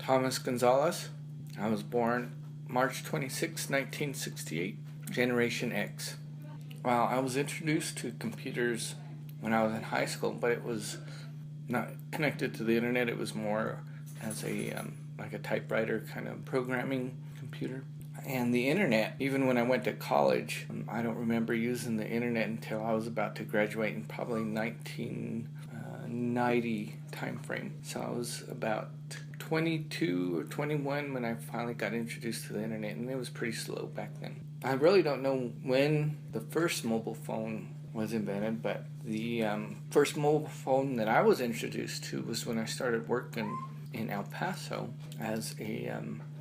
Thomas Gonzalez. I was born March 26, 1968, Generation X. Well, I was introduced to computers when I was in high school, but it was not connected to the internet. It was more as like a typewriter kind of programming computer. And the internet, even when I went to college, I don't remember using the internet until I was about to graduate in probably 1990 time frame. So I was about 22 or 21 when I finally got introduced to the internet, and it was pretty slow back then. I really don't know when the first mobile phone was invented, but the first mobile phone that I was introduced to was when I started working in El Paso as a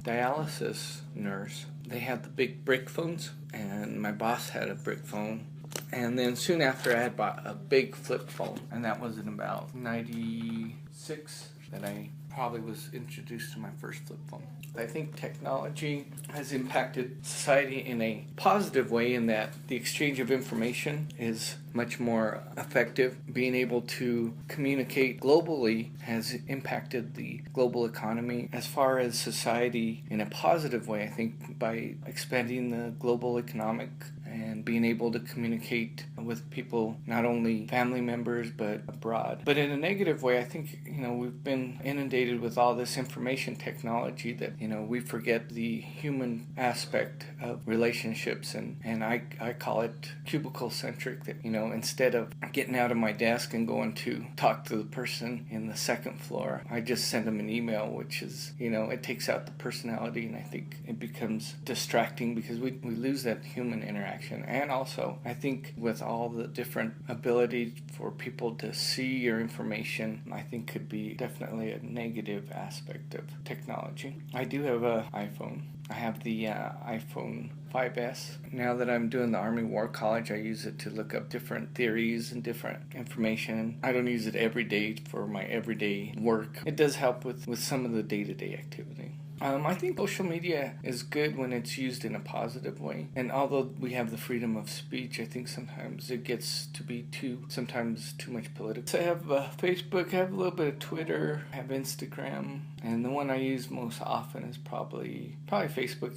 dialysis nurse. They had the big brick phones, and my boss had a brick phone. And then soon after, I had bought a big flip phone, and that was in about 96 that I probably was introduced to my first flip phone. I think technology has impacted society in a positive way in that the exchange of information is much more effective. Being able to communicate globally has impacted the global economy. As far as society in a positive way, I think by expanding the global economic and being able to communicate with people, not only family members, but abroad. But in a negative way, I think, we've been inundated with all this information technology that, we forget the human aspect of relationships. And I call it cubicle-centric, that, instead of getting out of my desk and going to talk to the person in the second floor, I just send them an email, which is, it takes out the personality, and I think it becomes distracting because we lose that human interaction. And also, I think with all the different ability for people to see your information, I think could be definitely a negative aspect of technology. I do have an iPhone. I have the iPhone 5S. Now that I'm doing the Army War College, I use it to look up different theories and different information. I don't use it every day for my everyday work. It does help with some of the day-to-day activity. I think social media is good when it's used in a positive way. And although we have the freedom of speech, I think sometimes it gets to be sometimes too much political. So I have Facebook, I have a little bit of Twitter, I have Instagram, and the one I use most often is probably Facebook.